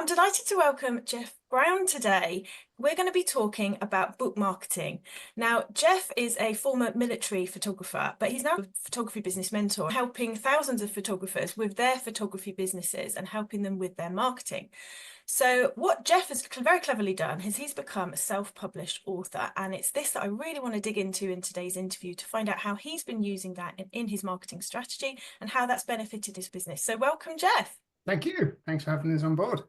I'm delighted to welcome Jeff Brown today. We're going to be talking about book marketing. Now, Jeff is a former military photographer, but he's now a photography business mentor, helping thousands of photographers with their photography businesses and helping them with their marketing. So what Jeff has very cleverly done is he's become a self-published author, and it's this that I really want to dig into in today's interview to find out how he's been using that in his marketing strategy and how that's benefited his business. So welcome, Jeff. Thank you. Thanks for having us on board.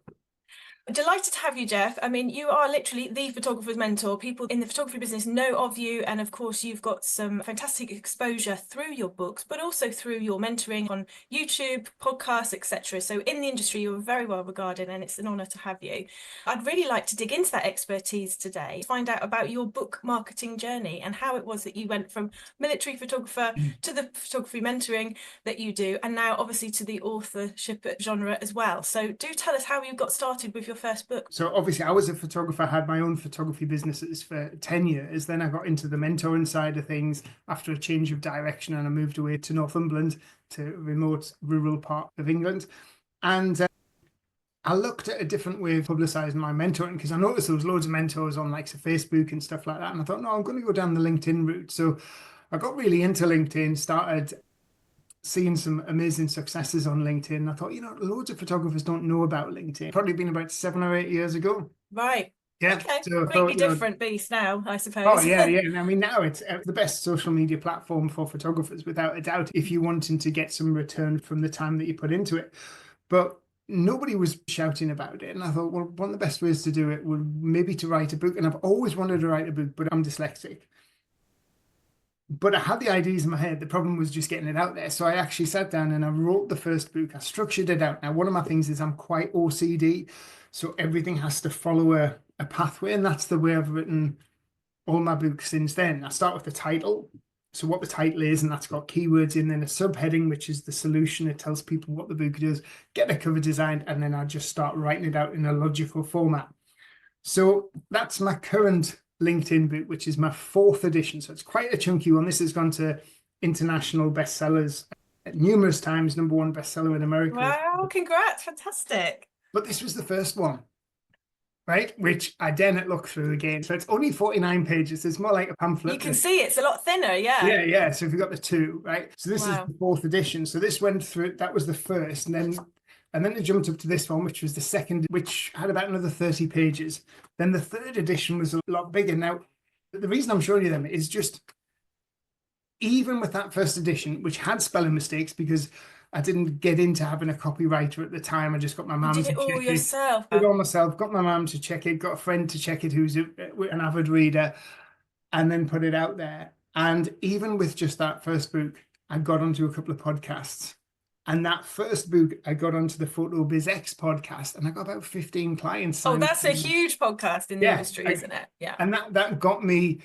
Delighted to have you, Jeff. I mean, you are literally the photographer's mentor. People in the photography business know of you. And of course, you've got some fantastic exposure through your books, but also through your mentoring on YouTube, podcasts, etc. So in the industry, you're very well regarded, and it's an honor to have you. I'd really like to dig into that expertise today, find out about your book marketing journey and how it was that you went from military photographer to the photography mentoring that you do, and now obviously to the authorship genre as well. So do tell us how you got started with your first book. So obviously I was a photographer, I had my own photography businesses for 10 years. Then I got into the mentoring side of things after a change of direction, and I moved away to Northumberland, to a remote rural part of England. And I looked at a different way of publicizing my mentoring, because I noticed there was loads of mentors on like Facebook and stuff like that. And I thought, no, I'm going to go down the LinkedIn route. So I got really into LinkedIn, started seeing some amazing successes on LinkedIn. I thought, loads of photographers don't know about LinkedIn. Probably been about 7 or 8 years ago. Right. Yeah. Okay. So Completely different beast now, I suppose. Oh, yeah. And I mean, now it's the best social media platform for photographers, without a doubt, if you're wanting to get some return from the time that you put into it. But nobody was shouting about it. And I thought, well, one of the best ways to do it would maybe to write a book. And I've always wanted to write a book, but I'm dyslexic. But I had the ideas in my head. The problem was just getting it out there. So I actually sat down and I wrote the first book. I structured it out. Now, one of my things is I'm quite OCD. So everything has to follow a pathway. And that's the way I've written all my books since then. I start with the title. So what the title is, and that's got keywords in, then a subheading, which is the solution. It tells people what the book does, get a cover designed, and then I just start writing it out in a logical format. So that's my current LinkedIn book, which is my 4th edition. So it's quite a chunky one. This has gone to international bestsellers numerous times, #1 bestseller in America. Wow, congrats, fantastic. But this was the first one, right? Which I dare not look through again. So it's only 49 pages. It's more like a pamphlet. You can see it's a lot thinner, yeah. Yeah. So if you've got the 2, right? So this is the 4th edition. So this went through, that was the first. And then it jumped up to this one, which was the second, which had about another 30 pages. Then the 3rd edition was a lot bigger. Now, the reason I'm showing you them is just, even with that first edition, which had spelling mistakes, because I didn't get into having a copywriter at the time. I just got my mum to check it. You did it all yourself? I did it all myself, got my mum to check it, got a friend to check it who's an avid reader, and then put it out there. And even with just that first book, I got onto a couple of podcasts. And that first book, I got onto the PhotoBiz X podcast, and I got about 15 clients. Oh, that's a huge podcast in the industry, isn't it? Yeah. And that got me,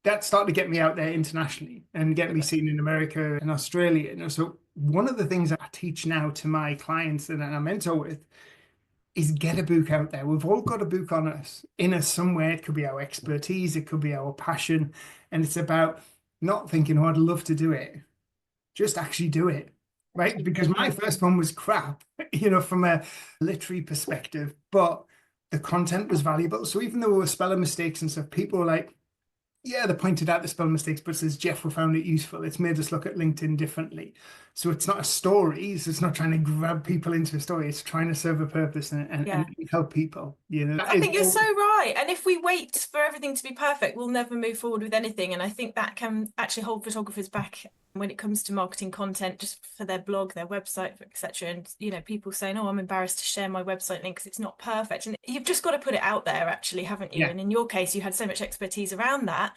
that started to get me out there internationally and get me seen in America and Australia. So one of the things I teach now to my clients and I mentor with is get a book out there. We've all got a book on us, in us somewhere. It could be our expertise, it could be our passion. And it's about not thinking, oh, I'd love to do it. Just actually do it. Right, because my first one was crap, from a literary perspective, but the content was valuable. So even though there were spelling mistakes and stuff, people were like, yeah, they pointed out the spelling mistakes, but says, Jeff, we found it useful. It's made us look at LinkedIn differently. So it's not a story. So it's not trying to grab people into a story. It's trying to serve a purpose and help people. I think you're so right. And if we wait for everything to be perfect, we'll never move forward with anything. And I think that can actually hold photographers back when it comes to marketing content, just for their blog, their website, etc. And people saying, oh, I'm embarrassed to share my website link because it's not perfect. And you've just got to put it out there, actually, haven't you? Yeah. And in your case, you had so much expertise around that,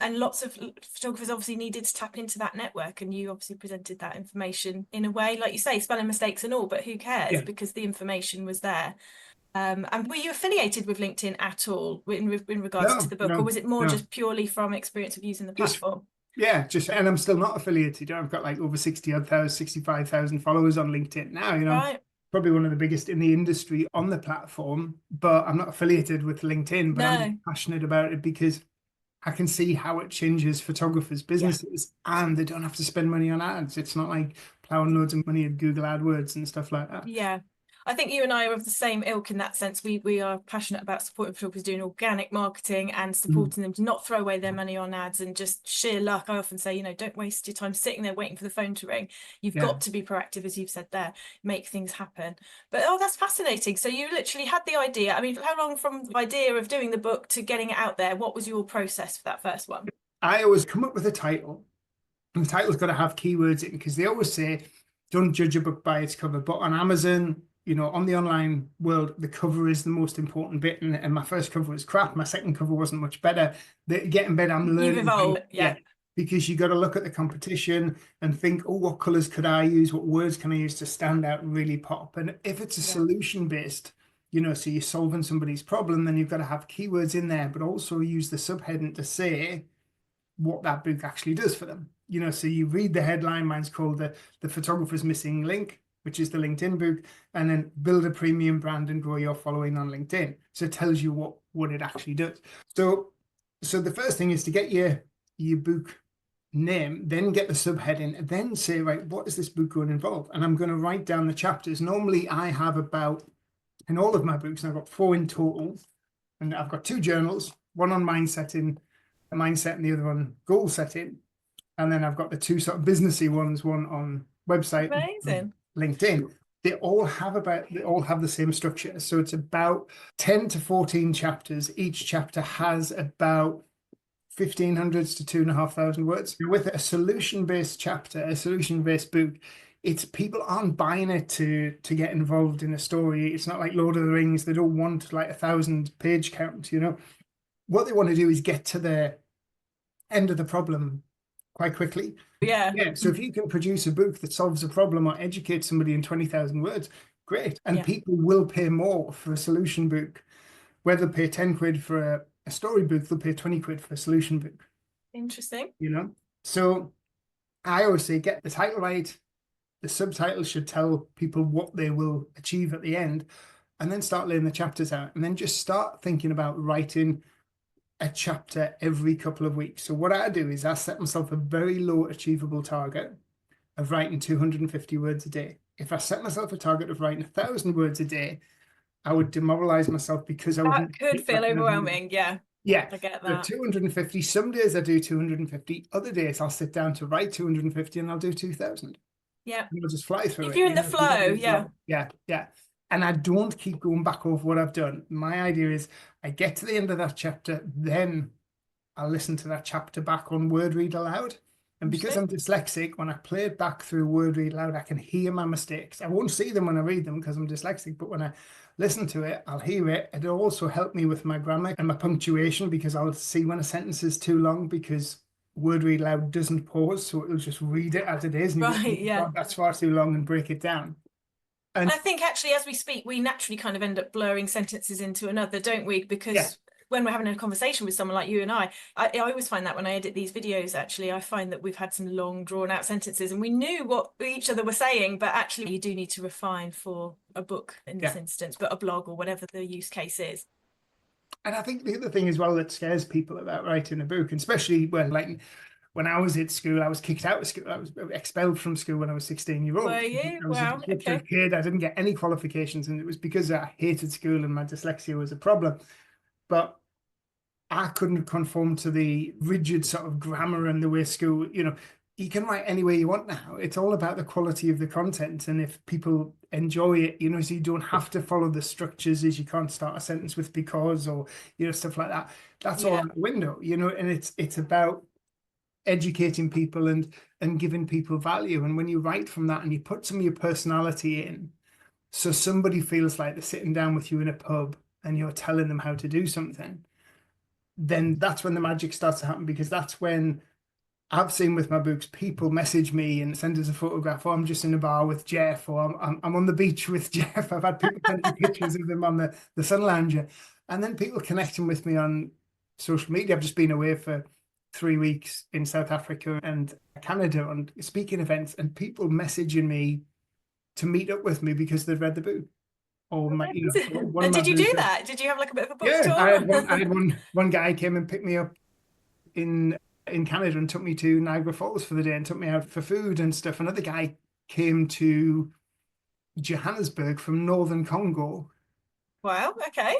and lots of photographers obviously needed to tap into that network, and you obviously presented that information in a way, like you say, spelling mistakes and all, but who cares? Because the information was there. And were you affiliated with LinkedIn at all in regards to the book, or was it more just purely from experience of using the platform? And I'm still not affiliated. I've got like over 65,000 followers on LinkedIn now, Right. Probably one of the biggest in the industry on the platform, but I'm not affiliated with LinkedIn, but I'm passionate about it because I can see how it changes photographers' businesses, and they don't have to spend money on ads. It's not like plowing loads of money at Google AdWords and stuff like that. Yeah. I think you and I are of the same ilk in that sense. We are passionate about supporting photographers doing organic marketing and Mm. supporting them to not throw away their money on ads and just sheer luck. I often say, don't waste your time sitting there waiting for the phone to ring. You've Yeah. got to be proactive, as you've said there, make things happen. But oh, that's fascinating. So you literally had the idea. I mean, how long from the idea of doing the book to getting it out there? What was your process for that first one? I always come up with a title, and the title's got to have keywords in, because they always say, don't judge a book by its cover. But on Amazon, on the online world, the cover is the most important bit. And my first cover was crap. My second cover wasn't much better. Getting better, I'm You've learning. evolved, Yeah, yeah. because you got to look at the competition and think, oh, what colors could I use? What words can I use to stand out and really pop? And if it's a Yeah. solution based, so you're solving somebody's problem, then you've got to have keywords in there, but also use the subheading to say what that book actually does for them. So you read the headline, mine's called the Photographer's Missing Link, which is the LinkedIn book, and then build a premium brand and grow your following on LinkedIn. So it tells you what it actually does. So the first thing is to get your book name, then get the subheading, and then say, right, what is this book going to involve? And I'm going to write down the chapters. Normally I have about, in all of my books, and I've got 4 in total, and I've got 2 journals, one on mindset and the other on goal setting. And then I've got the 2 sort of businessy ones, one on website, Amazing. LinkedIn. They all have the same structure. So it's about 10 to 14 chapters. Each chapter has about 1,500 to 2,500 words. With a solution-based chapter, a solution-based book, it's people aren't buying it to get involved in a story. It's not like Lord of the Rings. They don't want like 1,000-page count, What they want to do is get to the end of the problem quite quickly. Yeah. Yeah. So if you can produce a book that solves a problem or educates somebody in 20,000 words, great. And Yeah. people will pay more for a solution book. Whether they pay 10 quid for a story book, they'll pay 20 quid for a solution book. Interesting. So I always say, get the title right. The subtitle should tell people what they will achieve at the end, and then start laying the chapters out, and then just start thinking about writing a chapter every couple of weeks. So what I do is I set myself a very low achievable target of writing 250 words a day. If I set myself a target of writing 1,000 words a day, I would demoralize myself because I That wouldn't could hit feel that 1,000. overwhelming. Yeah, Yeah. I get So that. 250, some days I do 250, other days I'll sit down to write 250 and I'll do 2,000. Yeah. I'll just fly through If it. you're in the flow, yeah. Yeah, yeah. And I don't keep going back over what I've done. My idea is I get to the end of that chapter, then I'll listen to that chapter back on Word Read Aloud. And because Interesting. I'm dyslexic, when I play it back through Word Read Aloud, I can hear my mistakes. I won't see them when I read them because I'm dyslexic, but when I listen to it, I'll hear it. It'll also help me with my grammar and my punctuation, because I'll see when a sentence is too long, because Word Read Aloud doesn't pause, so it'll just read it as it is, and you Right, go, yeah. God, that's far too long, and break it down. And I think actually, as we speak, we naturally kind of end up blurring sentences into another, don't we? yeah, Because when we're having a conversation with someone like you and I always find that when I edit these videos, actually, I find that we've had some long, drawn out sentences and we knew what each other were saying, but actually, you do need to refine for a book in this yeah. instance, but a blog or whatever the use case is. And I think the other thing as well that scares people about writing a book, and especially when I was at school, I was kicked out of school. I was expelled from school when I was 16-year-old. Were you? I was a Wow. disruptive Okay. kid. I didn't get any qualifications, and it was because I hated school and my dyslexia was a problem. But I couldn't conform to the rigid sort of grammar and the way school, you can write any way you want now. It's all about the quality of the content. And if people enjoy it, so you don't have to follow the structures, as you can't start a sentence with because, or, stuff like that. That's all Yeah. out the window, and it's about educating people and giving people value. And when you write from that and you put some of your personality in, so somebody feels like they're sitting down with you in a pub and you're telling them how to do something, then that's when the magic starts to happen, because that's when I've seen with my books, people message me and send us a photograph, or I'm just in a bar with Jeff, or I'm on the beach with Jeff. I've had people send me pictures of them on the sun lounger, and then people connecting with me on social media. I've just been away for 3 weeks in South Africa and Canada on speaking events, and people messaging me to meet up with me because they'd read the book. Or my, one of And my did you do books. that? Did you have like a bit of a book Yeah, tour? I had one guy came and picked me up in Canada and took me to Niagara Falls for the day and took me out for food and stuff. Another guy came to Johannesburg from Northern Congo Wow, okay.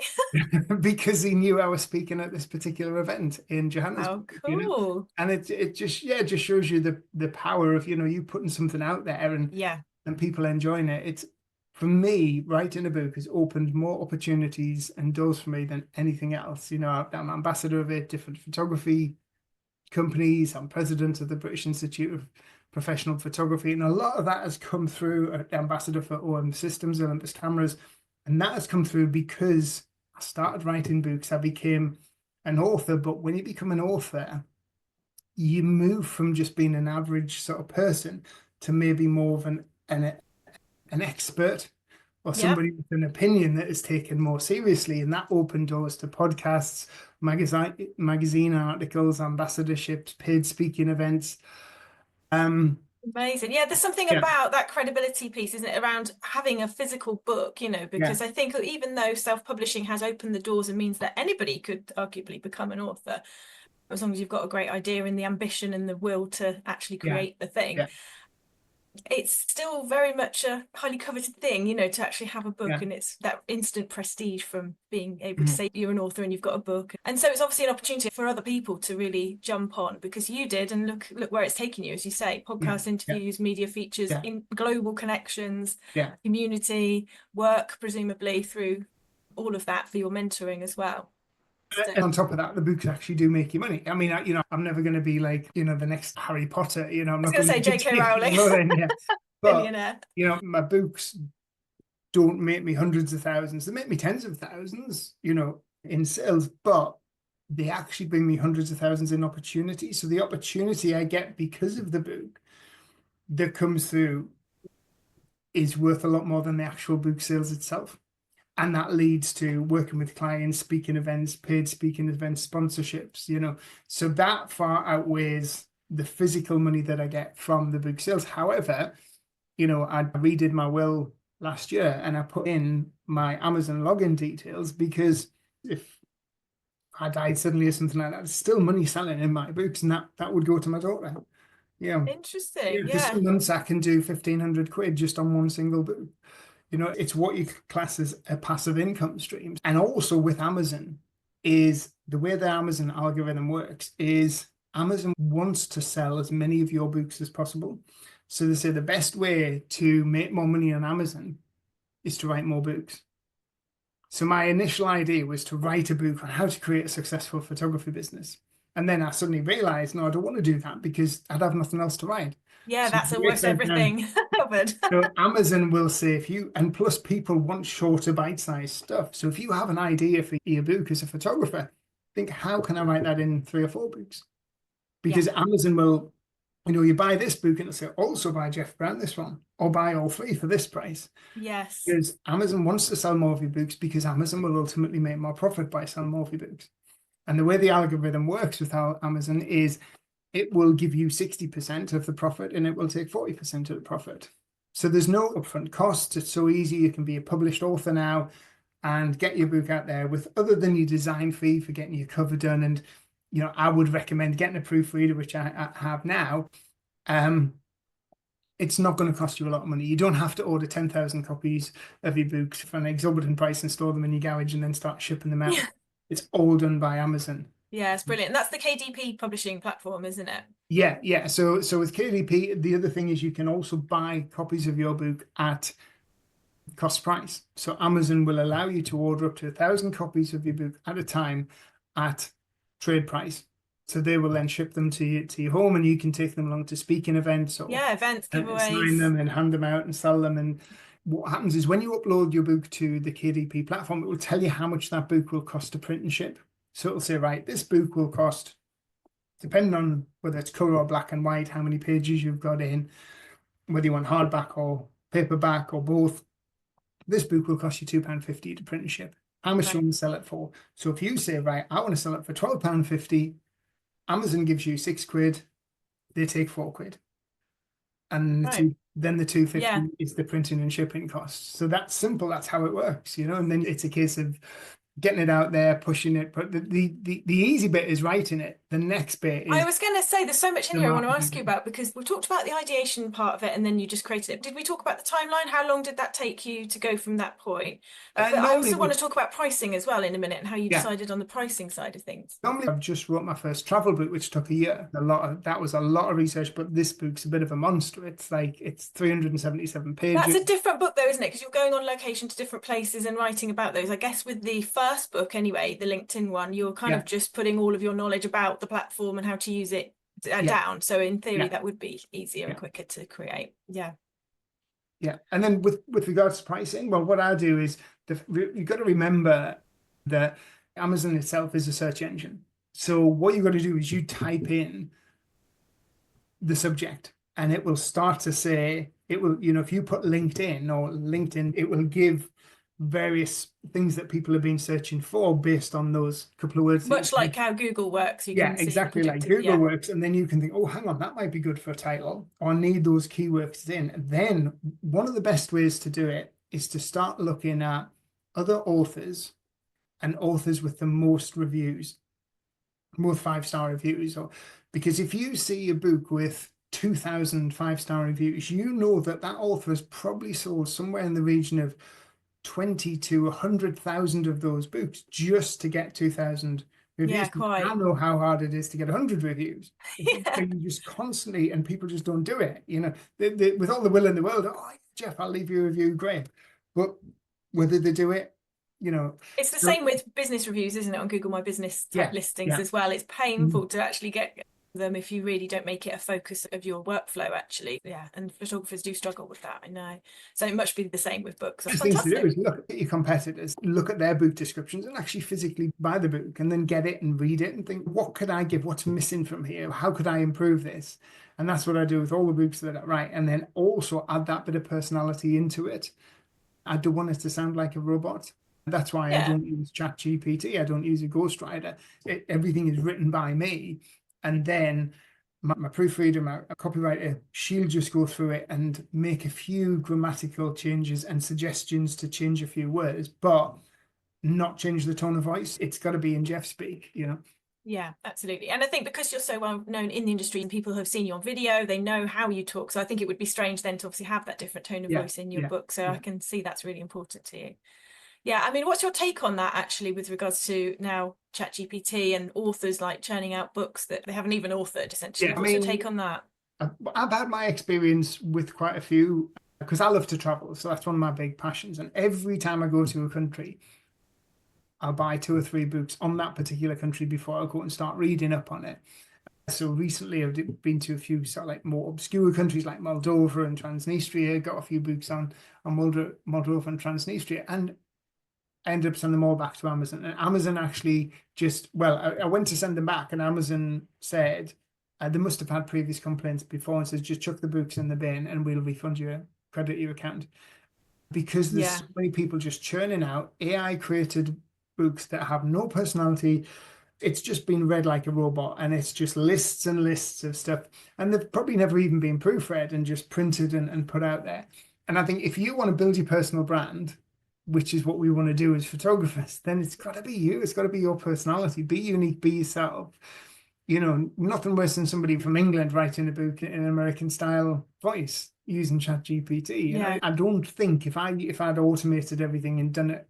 because he knew I was speaking at this particular event in How Johannesburg, cool. and it just, yeah, it just shows you the power of, you putting something out there Yeah. and people enjoying it. It's, for me, writing a book has opened more opportunities and doors for me than anything else. I'm ambassador of 8 different photography companies. I'm president of the British Institute of Professional Photography, and a lot of that has come through ambassador for OM Systems, Olympus Cameras, and that has come through because I started writing books. I became an author, but when you become an author, you move from just being an average sort of person to maybe more of an expert or Yep. somebody with an opinion that is taken more seriously. And that opened doors to podcasts, magazine articles, ambassadorships, paid speaking events. Amazing. Yeah, there's something Yeah, about that credibility piece, isn't it, around having a physical book, yeah, because I think even though self-publishing has opened the doors and means that anybody could arguably become an author, as long as you've got a great idea and the ambition and the will to actually yeah, create the thing, yeah, it's still very much a highly coveted thing, to actually have a book, yeah. and it's that instant prestige from being able to Mhm. say you're an author and you've got a book. And so it's obviously an opportunity for other people to really jump on, because you did, and look where it's taken you, as you say, Yeah, podcast yeah, interviews, media features, yeah, in global connections, yeah. community, work, presumably through all of that for your mentoring as well. So, And on top of that, the books actually do make you money. I mean, I'm never going to be like, the next Harry Potter. I'm I was not going going to to say be J.K. J.K. Rowling, Rowling, yeah. But, billionaire. my books don't make me hundreds of thousands. They make me tens of thousands, in sales, but they actually bring me hundreds of thousands in opportunity. So the opportunity I get because of the book that comes through is worth a lot more than the actual book sales itself. And that leads to working with clients, speaking events, paid speaking events, sponsorships, So that far outweighs the physical money that I get from the book sales. However, I redid my will last year and I put in my Amazon login details because if I died suddenly or something like that, there's still money selling in my books, and that would go to my daughter. Yeah. Interesting. Yeah. There's Yeah. some months I can do 1,500 quid just on one single book. It's what you class as a passive income stream. And also with Amazon is the way the Amazon algorithm works is Amazon wants to sell as many of your books as possible. So they say the best way to make more money on Amazon is to write more books. So my initial idea was to write a book on how to create a successful photography business. And then I suddenly realized, no, I don't want to do that because I'd have nothing else to write. Yeah, So that's almost everything covered. Amazon will say if you, and plus people want shorter bite-sized stuff. So if you have an idea for your book as a photographer, think, how can I write that in 3 or 4 books? Yeah. Because Amazon will, you buy this book and it'll say, also buy Jeff Brown this one, or buy all 3 for this price. Yes. Because Amazon wants to sell more of your books because Amazon will ultimately make more profit by selling more of your books. And the way the algorithm works with Amazon is it will give you 60% of the profit and it will take 40% of the profit. So there's no upfront costs. It's so easy. You can be a published author now and get your book out there with, other than your design fee for getting your cover done. And, I would recommend getting a proofreader, which I have now. It's not going to cost you a lot of money. You don't have to order 10,000 copies of your books for an exorbitant price and store them in your garage and then start shipping them out. Yeah. It's all done by Amazon. Yeah, it's brilliant. That's the KDP publishing platform, isn't it? Yeah, yeah. So with KDP, the other thing is you can also buy copies of your book at cost price. So Amazon will allow you to order up to 1,000 copies of your book at a time at trade price. So they will then ship them to your home, and you can take them along to speaking events or Yeah, events, sign giveaways. them and hand them out and sell them. And what happens is when you upload your book to the KDP platform, it will tell you how much that book will cost to print and ship. So it'll say, right, this book will cost, depending on whether it's color or black and white, how many pages you've got in, whether you want hardback or paperback or both, this book will cost you £2.50 to print and ship. How much do you Right. want to sell it for? So if you say, right, I want to sell it for £12.50, Amazon gives you £6, they take £4. And Right. then the 250 Yeah. is the printing and shipping costs. So that's simple. That's how it works, and then it's a case of getting it out there, pushing it. But the easy bit is writing it. the next bit I is was going to say there's so much in the here I want to ask you marketing. about, because we talked about the ideation part of it and then you just created it. Did we talk about the timeline? How long did that take you to go from that point? But I Normally, also want to talk about pricing as well in a minute, and how you yeah, decided on the pricing side of things. normally I've just wrote my first travel book, which took a year. That was a lot of research, but this book's a bit of a monster. It's 377 That's pages. a different book though, isn't it? Because you're going on location to different places and writing about those. I guess with the first book anyway, the LinkedIn one, you're kind Yeah, of just putting all of your knowledge about the platform and how to use it yeah, down. So in theory, yeah, that would be easier and yeah, quicker to create. Yeah. yeah. And then with regards to pricing, well, what I do is you've got to remember that Amazon itself is a search engine. So what you've got to do is you type in the subject and it will start to say, it will, if you put LinkedIn or LinkedIn, it will give various things that people have been searching for based on those couple of words that you Much like type. how Google works, you Yeah, can see exactly like predicted. Google Yeah. works. And then you can think, oh, hang on, that might be good for a title, or I need those keywords in. And then one of the best ways to do it is to start looking at other authors and authors with the most reviews, most five-star reviews. Or because if you see a book with 2,000 five-star reviews, you know that that author has probably sold somewhere in the region of 20 to 100,000 of those books just to get 2,000 Yeah, reviews. I quite. know how hard it is to get 100 reviews. So Yeah. you just constantly, and people just don't do it. With all the will in the world, oh, Jeff, I'll leave you a review, great. But whether they do it, you know, It's the so same with business reviews, isn't it, on Google My Business type yeah, listings yeah. as well. It's Mm. painful to actually get them if you really don't make it a focus of your workflow, actually. Yeah, and photographers do struggle with that, I know. So it must be the same with books. That's Best things to do fantastic. is look at your competitors, look at their book descriptions, and actually physically buy the book and then get it and read it and think, what could I give? What's missing from here? How could I improve this? And that's what I do with all the books that I write. And then also add that bit of personality into it. I don't want it to sound like a robot. That's why I Yeah. don't use ChatGPT. I don't use a ghostwriter. Everything is written by me. And then my proofreader, my copywriter, she'll just go through it and make a few grammatical changes and suggestions to change a few words, but not change the tone of voice. It's got to be in Jeff speak. Yeah, absolutely. And I think because you're so well known in the industry and people have seen you on video, they know how you talk. So I think it would be strange then to obviously have that different tone of Yeah, voice in your yeah, book. So I yeah. can see that's really important to you. Yeah, I mean, what's your take on that actually with regards to now ChatGPT and authors like churning out books that they haven't even authored essentially? Yeah, I What's your mean, take on that? I've had my experience with quite a few because I love to travel. So that's one of my big passions. And every time I go to a country, I'll buy two or three books on that particular country before I go and start reading up on it. So recently I've been to a few sort of like more obscure countries like Moldova and Transnistria, got a few books on Moldova and Transnistria, and I ended up sending them all back to Amazon. And Amazon actually I went to send them back, and Amazon said they must have had previous complaints before and says just chuck the books in the bin and we'll refund your credit your account because there's Yeah. so many people just churning out AI created books that have no personality. It's just been read like a robot and it's just lists and lists of stuff. And they've probably never even been proofread and just printed and put out there. And I think if you want to build your personal brand, which is what we want to do as photographers, then it's got to be you. It's got to be your personality. Be unique, be yourself. Nothing worse than somebody from England writing a book in an American style voice using ChatGPT. Yeah. I don't think if I'd automated everything and done it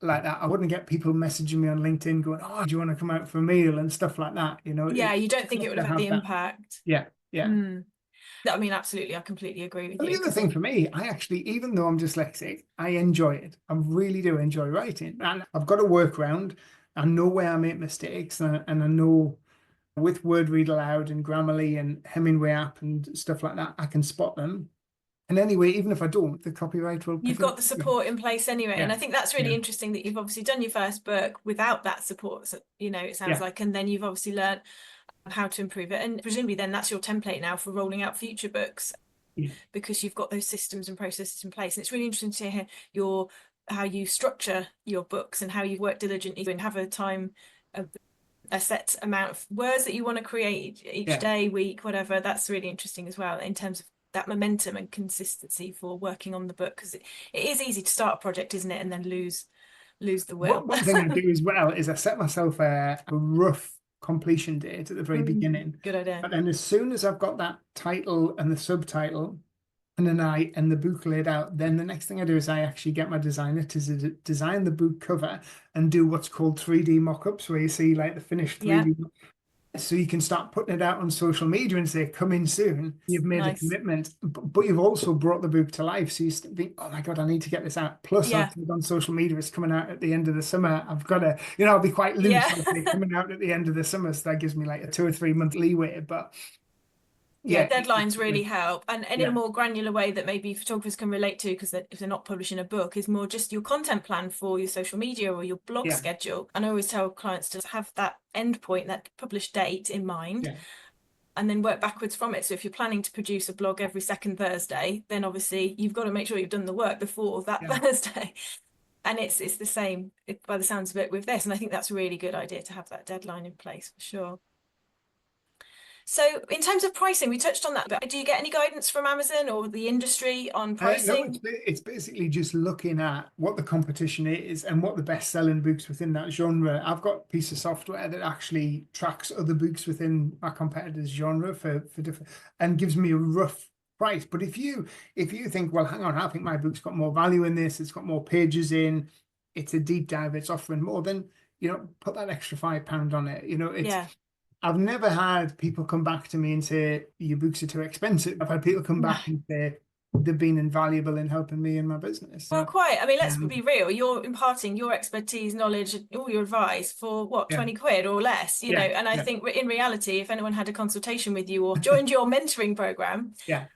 like that, I wouldn't get people messaging me on LinkedIn going, "Oh, do you want to come out for a meal?" and stuff like that. Yeah, you don't It's think it not would going have to had the have that. impact. Yeah, yeah. Mm. I mean, absolutely. I completely agree with And you the other because thing for me, I actually, even though I'm dyslexic, I enjoy it. I really do enjoy writing. And I've got a workaround. I know where I make mistakes, and I know with Word Read Aloud and Grammarly and Hemingway app and stuff like that, I can spot them. And anyway, even if I don't, the copyright will you've pick it got up. the support in place anyway. And Yeah, I think that's really yeah, interesting that you've obviously done your first book without that support. So, it sounds yeah, like, and then you've obviously learned how to improve it. And presumably then that's your template now for rolling out future books yeah. because you've got those systems and processes in place. And it's really interesting to hear how you structure your books and how you've worked diligently and have a set amount of words that you want to create each Yeah. day, week, whatever. That's really interesting as well in terms of that momentum and consistency for working on the book, because it is easy to start a project, isn't it, and then lose the will. One thing I do as well is I set myself a rough completion date at the very beginning. Good idea. But then as soon as I've got that title and the subtitle and the book laid out, then the next thing I do is I actually get my designer to design the book cover and do what's called 3D mock-ups, where you see like the finished Yeah, 3D. So you can start putting it out on social media and say, come in soon. You've made a nice. commitment, but you've also brought the book to life. So you think, oh my God, I need to get this out. Plus, I've Yeah, said on social media, it's coming out at the end of the summer. I've got to, I'll be quite loose. yeah. I'll say coming out at the end of the summer. So that gives me like a 2 or 3 month leeway. But Yeah, yeah, deadlines really help. And in a yeah, more granular way that maybe photographers can relate to, because if they're not publishing a book, is more just your content plan for your social media or your blog yeah, schedule. And I always tell clients to have that end point, that published date in mind, yeah, and then work backwards from it. So if you're planning to produce a blog every second Thursday, then obviously you've got to make sure you've done the work before that yeah. Thursday. And it's the same by the sounds of it with this. And I think that's a really good idea to have that deadline in place for sure. So in terms of pricing, we touched on that, but do you get any guidance from Amazon or the industry on No, it's pricing? it's basically just looking at what the competition is and what the best-selling books within that genre. I've got a piece of software that actually tracks other books within my competitors' genre for different and gives me a rough price. But if you think, well, hang on, I think my book's got more value in this, it's got more pages in, it's a deep dive, it's offering more, then put that extra £5 on it. It's Yeah. I've never had people come back to me and say your books are too expensive. I've had people come No. back and say they've been invaluable in helping me in my business. Well, quite. I mean, let's Um, be real. You're imparting your expertise, knowledge, all your advice for what, yeah, 20 quid or less, yeah, and I yeah, think in reality, if anyone had a consultation with you or joined your mentoring program, yeah,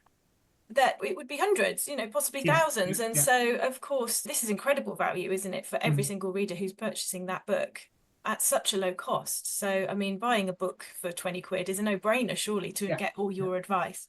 that it would be hundreds, possibly yeah, yeah, thousands. And yeah. so, of course, this is incredible value, isn't it, for every Mm, single reader who's purchasing that book at such a low cost. So, I mean, buying a book for 20 quid is a no-brainer, surely, to yeah, get all yeah. your advice.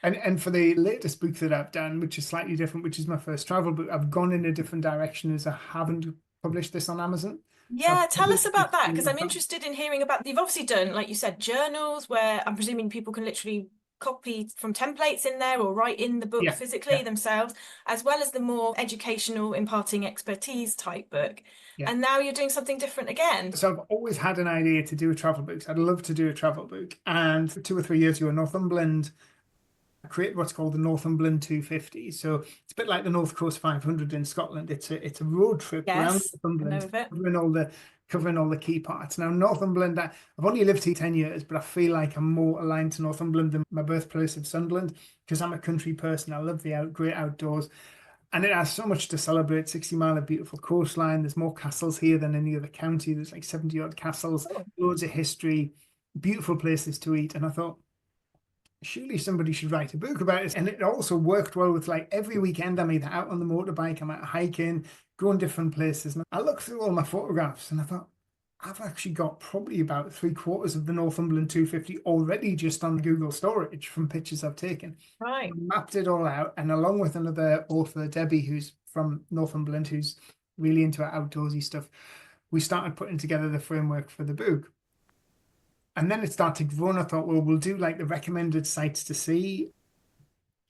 And for the latest book that I've done, which is slightly different, which is my first travel book, I've gone in a different direction as I haven't published this on Amazon. So Yeah, I've tell us published it about that, because through, I'm interested in hearing about, you've obviously done, like you said, journals where I'm presuming people can literally copy from templates in there or write in the book yeah, physically yeah, themselves, as well as the more educational, imparting expertise type book. yeah. And now you're doing something different again. So I've always had an idea to do a travel book. So I'd love to do a travel book. And 2 or 3 years ago, Northumberland create what's called the Northumberland 250. So it's a bit like the North Coast 500 in Scotland. It's a road trip around Yes, I know Northumberland, of it. covering all the key parts. Now, Northumberland, I've only lived here 10 years, but I feel like I'm more aligned to Northumberland than my birthplace of Sunderland because I'm a country person. I love the great outdoors. And it has so much to celebrate. 60 mile of beautiful coastline. There's more castles here than any other county. There's like 70 odd castles, Oh, loads of history, beautiful places to eat. And I thought, surely somebody should write a book about it. And it also worked well with like every weekend I'm either out on the motorbike, I'm out hiking, going different places. And I looked through all my photographs and I thought, I've actually got probably about 3/4 of the Northumberland 250 already just on Google storage from pictures I've taken. I right. mapped it all out. And along with another author, Debbie, who's from Northumberland, who's really into outdoorsy stuff, we started putting together the framework for the book. And then it started growing. I thought, well, we'll do like the recommended sites to see,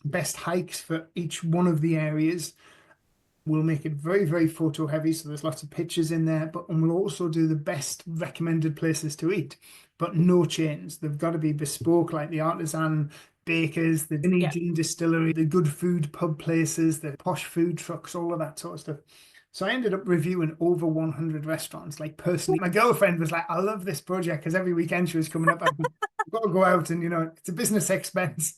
best hikes for each one of the areas. We'll make it very, very photo heavy. So there's lots of pictures in there, and we'll also do the best recommended places to eat, but no chains. They've got to be bespoke, like the artisan bakers, the Yeah. Gin distillery, the good food pub places, the posh food trucks, all of that sort of stuff. So I ended up reviewing over 100 restaurants. Like personally, my girlfriend was like, I love this project because every weekend she was coming up. I've got to go out and, it's a business expense.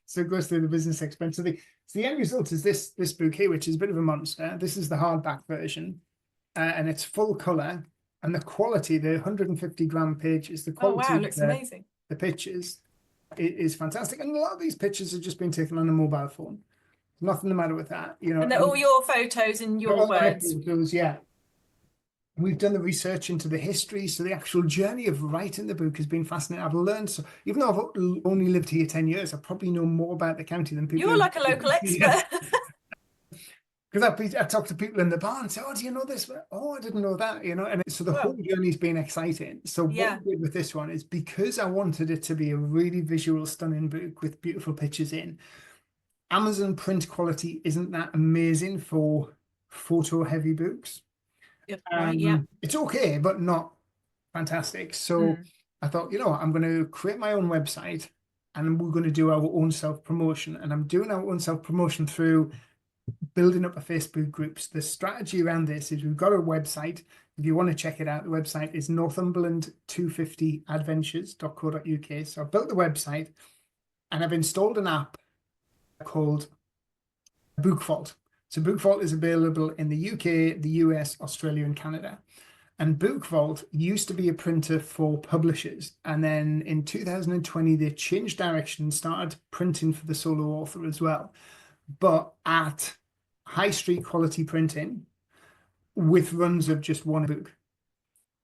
So it goes through the business expense. So the end result is this book here, which is a bit of a monster. This is the hardback version and it's full color. And the quality, the 150-gram pages, the Oh, wow, quality of looks amazing. the pictures is fantastic. And a lot of these pictures have just been taken on a mobile phone. Nothing the matter with that, And they're all your photos and your all my words. photos, yeah. We've done the research into the history, so the actual journey of writing the book has been fascinating. I've learned, so even though I've only lived here 10 years, I probably know more about the county than people You're who like a local yeah. expert. Because I talk to people in the bar and say, "Oh, do you know this?" "Oh, I didn't know that." And so the whole Well, journey's been exciting. So what yeah. we did with this one is because I wanted it to be a really visual, stunning book with beautiful pictures in. Amazon print quality isn't that amazing for photo-heavy books. Right, yeah. It's okay, but not Fantastic. So Mm. I thought, I'm going to create my own website and we're going to do our own self-promotion. And I'm doing our own self-promotion through building up a Facebook groups. The strategy around this is we've got a website. If you want to check it out, the website is northumberland250adventures.co.uk. So I built the website and I've installed an app called Book Vault. So Book Vault is available in the UK, the US, Australia, and Canada. And Book Vault used to be a printer for publishers. And then in 2020, they changed direction and started printing for the solo author as well, but at high street quality printing with runs of just one book.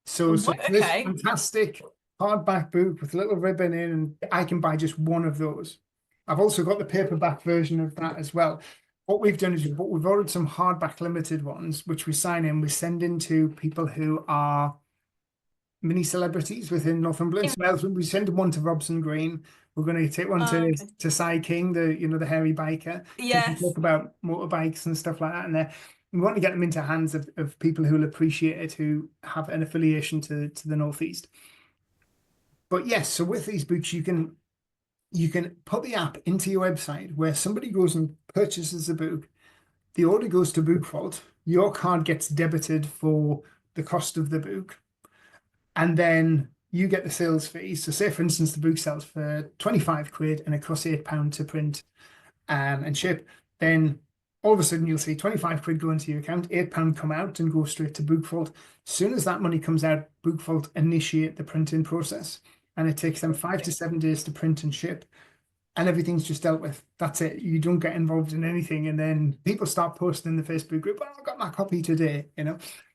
So for this Okay. fantastic hardback book with a little ribbon in, and I can buy just one of those. I've also got the paperback version of that as well. What we've done is we've ordered some hardback limited ones, which we sign in, we send in to people who are mini celebrities within Northumberland. So we send one to Robson Green. We're going to take one Oh, to okay. Cy King, the hairy biker, so we can Yes. talk about motorbikes and stuff like that. And we want to get them into hands of people who will appreciate it, who have an affiliation to the Northeast. But yes, so with these books, you can put the app into your website where somebody goes and purchases a book. The order goes to Book Vault. Your card gets debited for the cost of the book, and then you get the sales fee. So say, for instance, the book sells for 25 quid and it costs £8 to print and ship. Then all of a sudden you'll see 25 quid go into your account, £8 come out and go straight to Book Vault. As soon as that money comes out, Book Vault initiate the printing process. And it takes them 5 to 7 days to print and ship. And everything's just dealt with. That's it. You don't get involved in anything. And then people start posting in the Facebook group, oh, I got my copy today.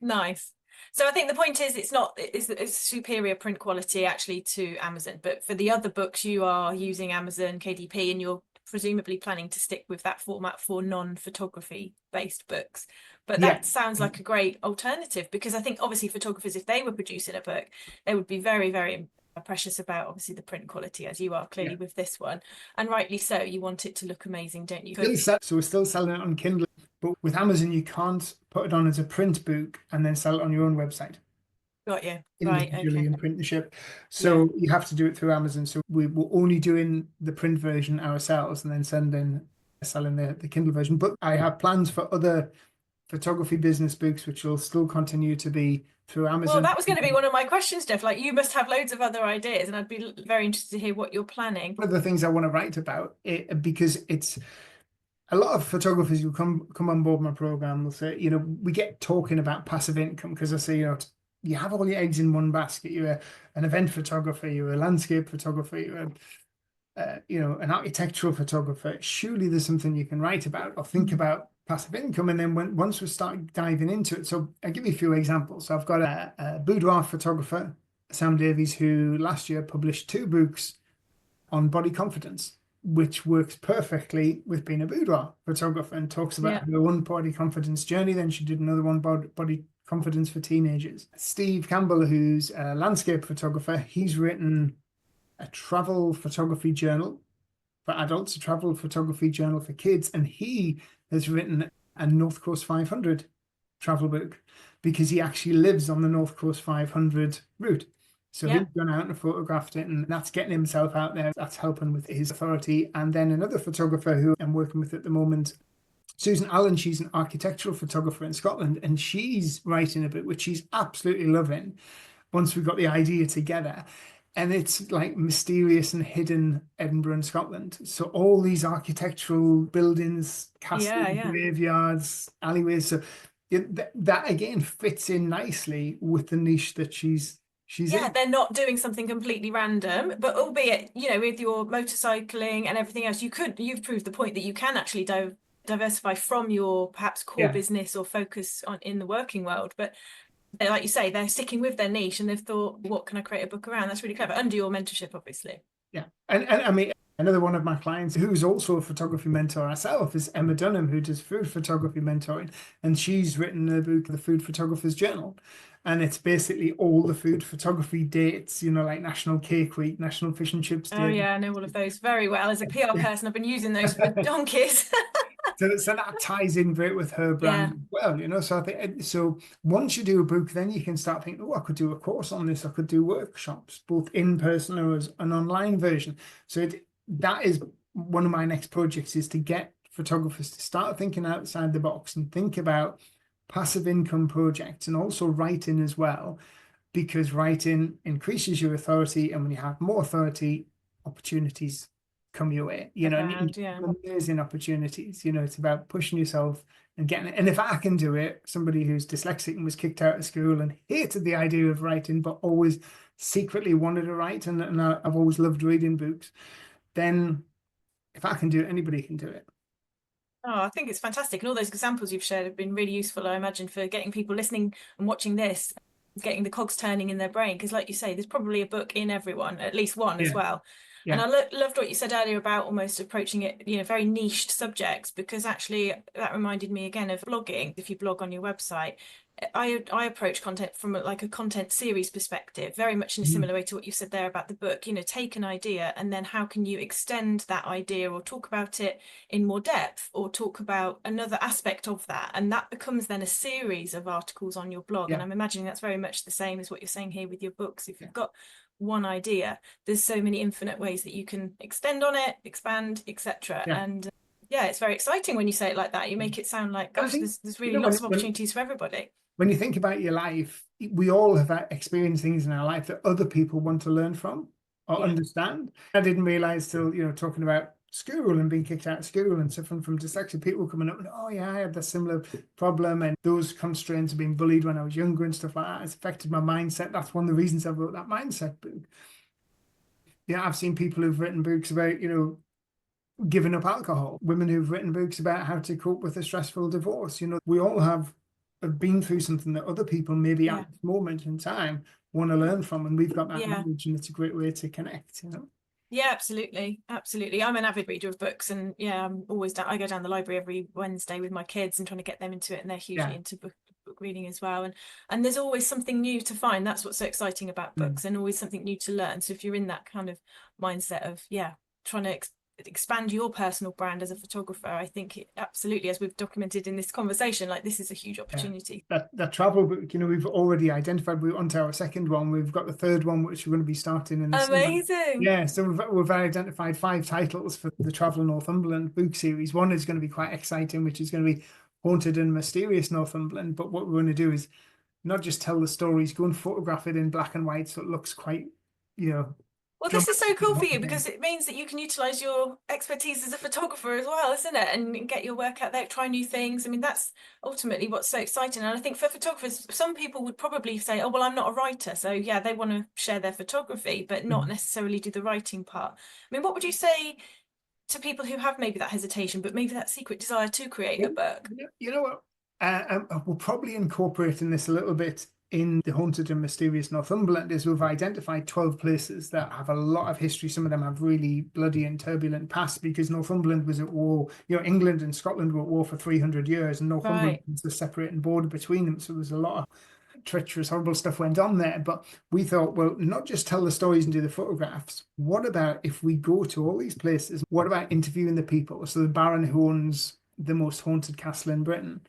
Nice. So I think the point is it's superior print quality actually to Amazon, but for the other books you are using Amazon KDP and you're presumably planning to stick with that format for non-photography based books. But Yeah. that sounds like a great alternative, because I think obviously photographers, if they were producing a book, they would be very, very precious about obviously the print quality, as you are clearly Yeah. with this one, and rightly so. You want it to look amazing, don't you? So we're still selling it on Kindle, but with Amazon, you can't put it on as a print book and then sell it on your own website Got you. Right. individually Okay. and print and ship. Yeah. So you have to do it through Amazon. So we're only doing the print version ourselves and then selling the Kindle version. But I have plans for other photography business books, which will still continue to be through Well, Amazon. that was going to be one of my questions, Jeff. Like, you must have loads of other ideas, and I'd be very interested to hear what you're planning. One of the things I want to write about it, because it's a lot of photographers who come on board my program will say, we get talking about passive income because I say, you have all your eggs in one basket. You're an event photographer, you're a landscape photographer, you're an architectural photographer. Surely there's something you can write about or think about passive income. And then once we start diving into it, so I'll give you a few examples. So I've got a boudoir photographer, Sam Davies, who last year published 2 books on body confidence, which works perfectly with being a boudoir photographer, and talks about Yeah. her own body confidence journey. Then she did another one about body confidence for teenagers. Steve Campbell, who's a landscape photographer, he's written a travel photography journal for adults, a travel photography journal for kids, and he has written a North Coast 500 travel book because he actually lives on the North Coast 500 route. So Yeah. he's gone out and photographed it, and that's getting himself out there. That's helping with his authority. And then another photographer who I'm working with at the moment, Susan Allen, she's an architectural photographer in Scotland, and she's writing a book which she's absolutely loving once we got the idea together. And it's like mysterious and hidden Edinburgh and Scotland. So all these architectural buildings, castles, Yeah. Yeah. graveyards, alleyways. So that again fits in nicely with the niche that she's Yeah, in. they're not doing something completely random, but albeit, with your motorcycling and everything else, you've proved the point that you can actually diversify from your perhaps core Yeah. business or focus on in the working world. But like you say, they're sticking with their niche and they've thought, what can I create a book around? That's really clever, under your mentorship, obviously. Yeah. And I mean, another one of my clients who's also a photography mentor herself is Emma Dunham, who does food photography mentoring. And she's written a book, The Food Photographer's Journal. And it's basically all the food photography dates, like National Cake Week, National Fish and Chips Oh Day. yeah, I know all of those very well. As a PR person, I've been using those for donkeys. So that ties in great with her brand Yeah. as well, you know. So I think so. Once you do a book, then you can start thinking, oh, I could do a course on this. I could do workshops, both in person or as an online version. So that is one of my next projects, is to get photographers to start thinking outside the box and think about passive income projects, and also writing as well, because writing increases your authority, and when you have more authority, opportunities come your way, you know, and Abound, yeah. amazing opportunities. You know, it's about pushing yourself and getting it. And if I can do it, somebody who's dyslexic and was kicked out of school and hated the idea of writing, but always secretly wanted to write, and I've always loved reading books, then if I can do it, anybody can do it. Oh, I think it's fantastic. And all those examples you've shared have been really useful, I imagine, for getting people listening and watching this, getting the cogs turning in their brain. Because, like you say, there's probably a book in everyone, at least one as Yeah, well. And yeah. I loved what you said earlier about almost approaching it, very niched subjects, because actually that reminded me again of blogging. If you blog on your website, I approach content from like a content series perspective, very much in a Mhm. similar way to what you said there about the book. Take an idea and then how can you extend that idea or talk about it in more depth or talk about another aspect of that. And that becomes then a series of articles on your blog. And Yeah, I'm imagining that's very much the same as what you're saying here with your books. If yeah. you've got one idea, there's so many infinite ways that you can extend on it, expand, etc. Yeah. And yeah, it's very exciting when you say it like that. You make it sound like, And I gosh, think, there's you really know, lots of opportunities for everybody. when you think about your life, we all have experienced things in our life that other people want to learn from or Yeah. understand. I didn't realize till, talking about school and being kicked out of school and suffering from dyslexia, people coming up and, oh yeah, I had the similar problem, and those constraints of being bullied when I was younger and stuff like that has affected my mindset. That's one of the reasons I wrote that mindset book. Yeah, I've seen people who've written books about, giving up alcohol, women who've written books about how to cope with a stressful divorce. We all have been through something that other people maybe Yeah. at this moment in time want to learn from, and we've got that Yeah. knowledge, and it's a great way to connect. Yeah, absolutely. Absolutely. I'm an avid reader of books, and yeah, I'm always down, I go down the library every Wednesday with my kids and trying to get them into it, and they're hugely Yeah. into book reading as well. And there's always something new to find. That's what's so exciting about Mm. books, and always something new to learn. So if you're in that kind of mindset of, yeah, trying to expand your personal brand as a photographer, I think absolutely, as we've documented in this conversation, like this is a huge Yeah. opportunity. That travel book, we've already identified. We're onto our second one. We've got the third one, which we're going to be starting in the summer. Amazing. Yeah, so we've identified 5 titles for the Travel Northumberland book series. One is going to be quite exciting, which is going to be Haunted and Mysterious Northumberland. But what we're going to do is not just tell the stories, go and photograph it in black and white, so it looks quite, you know, Well, this is so dramatic and cool for you haunting. because it means that you can utilize your expertise as a photographer as well, isn't it? And get your work out there, try new things. I mean, that's ultimately what's so exciting. And I think for photographers, some people would probably say, oh, well, I'm not a writer. So, yeah, they want to share their photography, but not Mhm. necessarily do the writing part. I mean, what would you say to people who have maybe that hesitation, but maybe that secret desire to create a Well, book? you know what? We're probably incorporating this a little bit in the Haunted and Mysterious Northumberland, is we've identified 12 places that have a lot of history. Some of them have really bloody and turbulent past, because Northumberland was at war. England and Scotland were at war for 300 years, and Northumberland Right. was the separating border between them. So there's a lot of treacherous, horrible stuff went on there. But we thought, well, not just tell the stories and do the photographs. What about if we go to all these places? What about interviewing the people? So the Baron who owns the most haunted castle in Britain,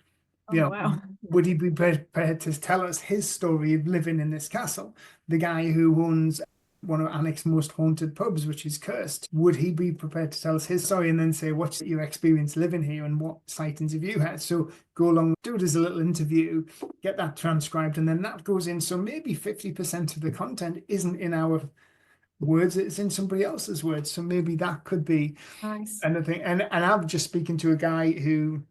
Oh, wow. would he be prepared to tell us his story of living in this castle? The guy who owns one of Alnwick's most haunted pubs, which is cursed, would he be prepared to tell us his story and then say, what's your experience living here and what sightings have you had? So go along, do it as a little interview, get that transcribed, and then that goes in. So maybe 50% of the content isn't in our words, it's in somebody else's words. So maybe that could be Nice. another thing. And I'm just speaking to a guy who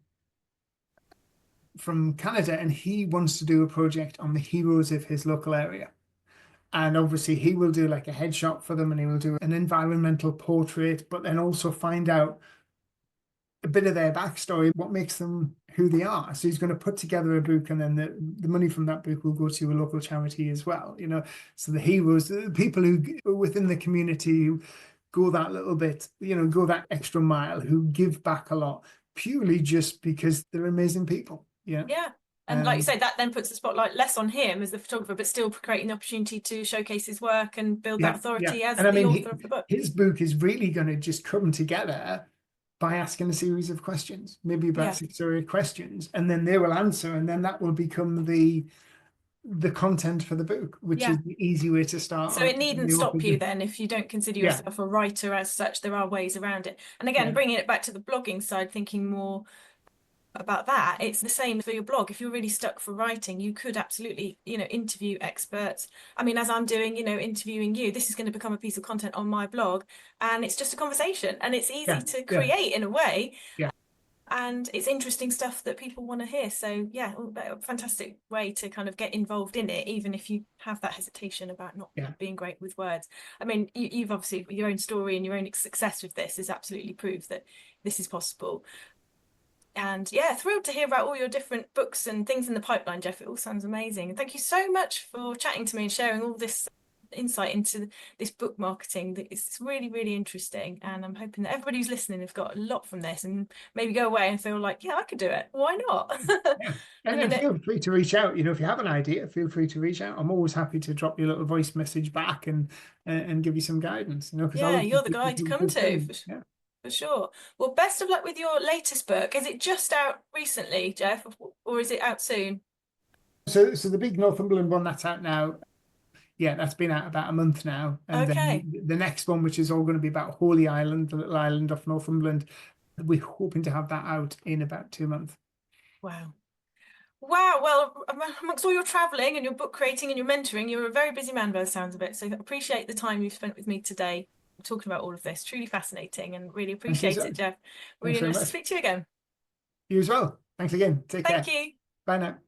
from Canada, and he wants to do a project on the heroes of his local area. And obviously, he will do like a headshot for them, and he will do an environmental portrait, but then also find out a bit of their backstory, what makes them who they are. So he's going to put together a book, and then the money from that book will go to a local charity as well. So the heroes, the people who are within the community who go that little bit, go that extra mile, who give back a lot purely just because they're amazing people. Yeah. Yeah. And like you Um, say, that then puts the spotlight less on him as the photographer, but still creating the opportunity to showcase his work and build that yeah, yeah. authority as And I the mean, author of the book. his book is really going to just come together by asking a series of questions, maybe about Yeah, 6 or 8 questions, and then they will answer, and then that will become the content for the book, which yeah. is the easy way to start So on it needn't the author stop you journey. then if you don't consider Yeah, yourself a writer as such. There are ways around it. And again, yeah, bringing it back to the blogging side, thinking more about that, it's the same for your blog. If you're really stuck for writing, you could absolutely, interview experts. I mean, as I'm doing, interviewing you, this is going to become a piece of content on my blog, and it's just a conversation, and it's easy yeah, to yeah, create in a way, yeah, and it's interesting stuff that people want to hear. So yeah, a fantastic way to kind of get involved in it, even if you have that hesitation about not yeah. being great with words. I mean, you've obviously, your own story and your own success with this is absolutely proof that this is possible. And yeah, thrilled to hear about all your different books and things in the pipeline, Jeff. It all sounds amazing. And thank you so much for chatting to me and sharing all this insight into this book marketing. It's really, really interesting. And I'm hoping that everybody who's listening has got a lot from this and maybe go away and feel like, yeah, I could do it. Why not? Yeah. And And then feel free to reach out. If you have an idea, feel free to reach out. I'm always happy to drop you a little voice message back and give you some guidance, because I yeah, love to you're the keep guy to people come to fulfilled. Yeah. for sure. Well, best of luck with your latest book. Is it just out recently, Jeff, or is it out soon? So the big Northumberland one that's out now, yeah, that's been out about a month now. And then Okay. the next one, which is all going to be about Hawley Island, the little island off Northumberland, we're hoping to have that out in about 2 months. Wow. Wow, well, amongst all your traveling and your book creating and your mentoring, you're a very busy man by the sounds of it. So appreciate the time you've spent with me today talking about all of this. Truly fascinating and really Thank you, appreciate sir. it, Jeff. Thanks Really very nice to much. speak to you again. You as well. Thanks again. Take Thank care. you. Bye now.